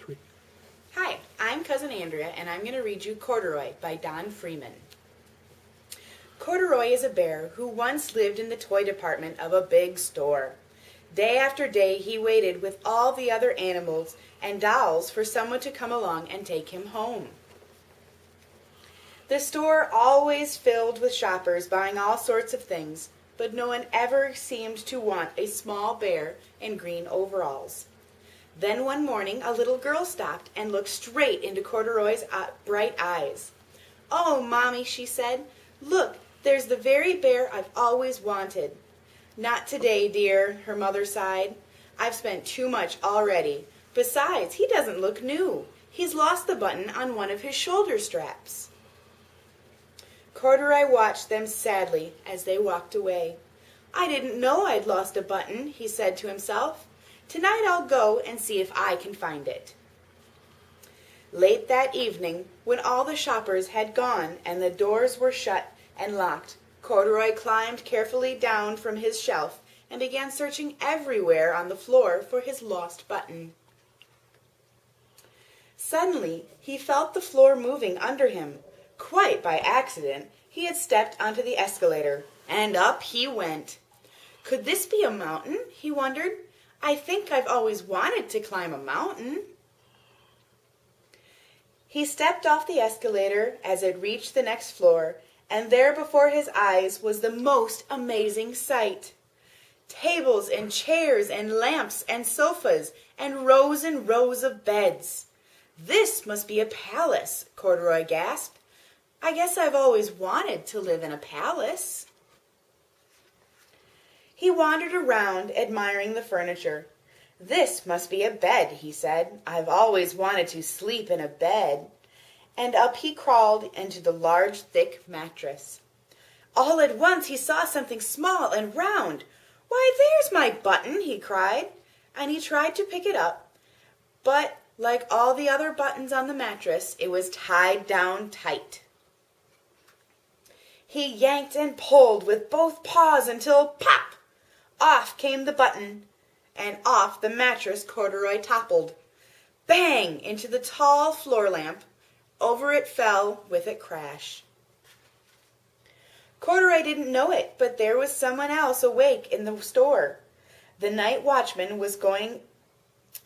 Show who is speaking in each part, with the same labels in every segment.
Speaker 1: 3.
Speaker 2: Hi, I'm Cousin Andrea, and I'm going to read you Corduroy by Don Freeman. Corduroy is a bear who once lived in the toy department of a big store. Day after day he waited with all the other animals and dolls for someone to come along and take him home. The store always filled with shoppers buying all sorts of things, but no one ever seemed to want a small bear in green overalls. Then one morning a little girl stopped and looked straight into Corduroy's bright eyes. "Oh, Mommy," she said, "look, there's the very bear I've always wanted." "Not today, dear," her mother sighed. "I've spent too much already. Besides, he doesn't look new. He's lost the button on one of his shoulder straps." Corduroy watched them sadly as they walked away. "I didn't know I'd lost a button," he said to himself. "Tonight I'll go and see if I can find it." Late that evening, when all the shoppers had gone and the doors were shut and locked, Corduroy climbed carefully down from his shelf and began searching everywhere on the floor for his lost button. Suddenly he felt the floor moving under him. Quite by accident, he had stepped onto the escalator, and up he went. Could this be a mountain? He wondered. I think I've always wanted to climb a mountain. He stepped off the escalator as it reached the next floor, and there before his eyes was the most amazing sight. Tables and chairs and lamps and sofas and rows of beds. "This must be a palace," Corduroy gasped. "I guess I've always wanted to live in a palace." He wandered around, admiring the furniture. "This must be a bed," he said. "I've always wanted to sleep in a bed." And up he crawled into the large, thick mattress. All at once he saw something small and round. "Why, there's my button!" he cried, and he tried to pick it up, but like all the other buttons on the mattress, it was tied down tight. He yanked and pulled with both paws until, pop! Off came the button, and off the mattress Corduroy toppled. Bang! Into the tall floor lamp. Over it fell with a crash. Corduroy didn't know it, but there was someone else awake in the store. The night watchman was going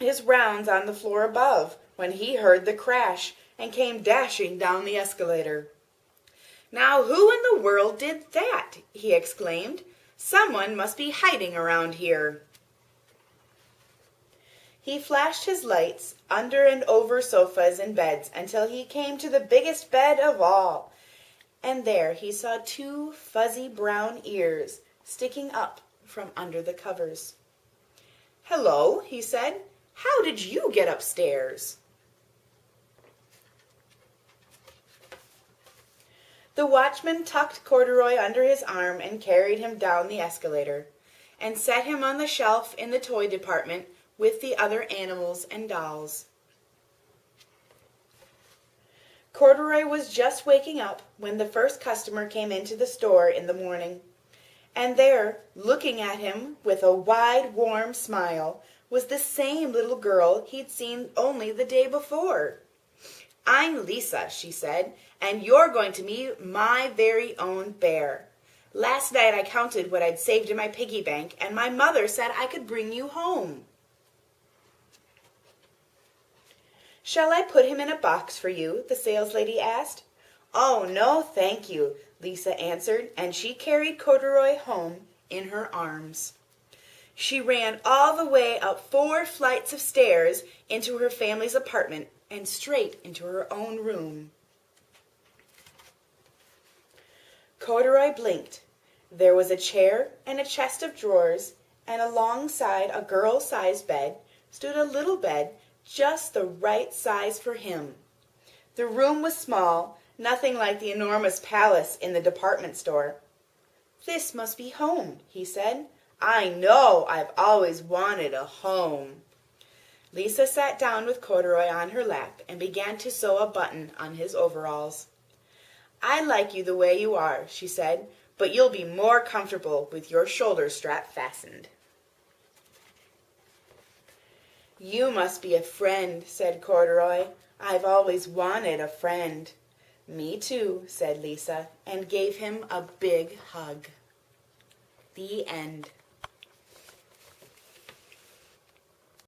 Speaker 2: his rounds on the floor above when he heard the crash and came dashing down the escalator. "Now who in the world did that?" he exclaimed. "Someone must be hiding around here." He flashed his lights under and over sofas and beds until he came to the biggest bed of all, and there he saw two fuzzy brown ears sticking up from under the covers. "Hello," he said. "How did you get upstairs?" The watchman tucked Corduroy under his arm and carried him down the escalator, and set him on the shelf in the toy department with the other animals and dolls. Corduroy was just waking up when the first customer came into the store in the morning, and there, looking at him with a wide, warm smile, was the same little girl he'd seen only the day before. "I'm Lisa," she said, "and you're going to be my very own bear. Last night I counted what I'd saved in my piggy bank, and my mother said I could bring you home." "Shall I put him in a box for you?" the saleslady asked. "Oh, no, thank you," Lisa answered, and she carried Corduroy home in her arms. She ran all the way up 4 flights of stairs into her family's apartment and straight into her own room. Corduroy blinked. There was a chair and a chest of drawers, and alongside a girl-sized bed stood a little bed just the right size for him. The room was small, nothing like the enormous palace in the department store. "This must be home," he said. "I know, I've always wanted a home." Lisa sat down with Corduroy on her lap and began to sew a button on his overalls. "I like you the way you are," she said, "but you'll be more comfortable with your shoulder strap fastened." "You must be a friend," said Corduroy. "I've always wanted a friend." "Me too," said Lisa, and gave him a big hug. The end.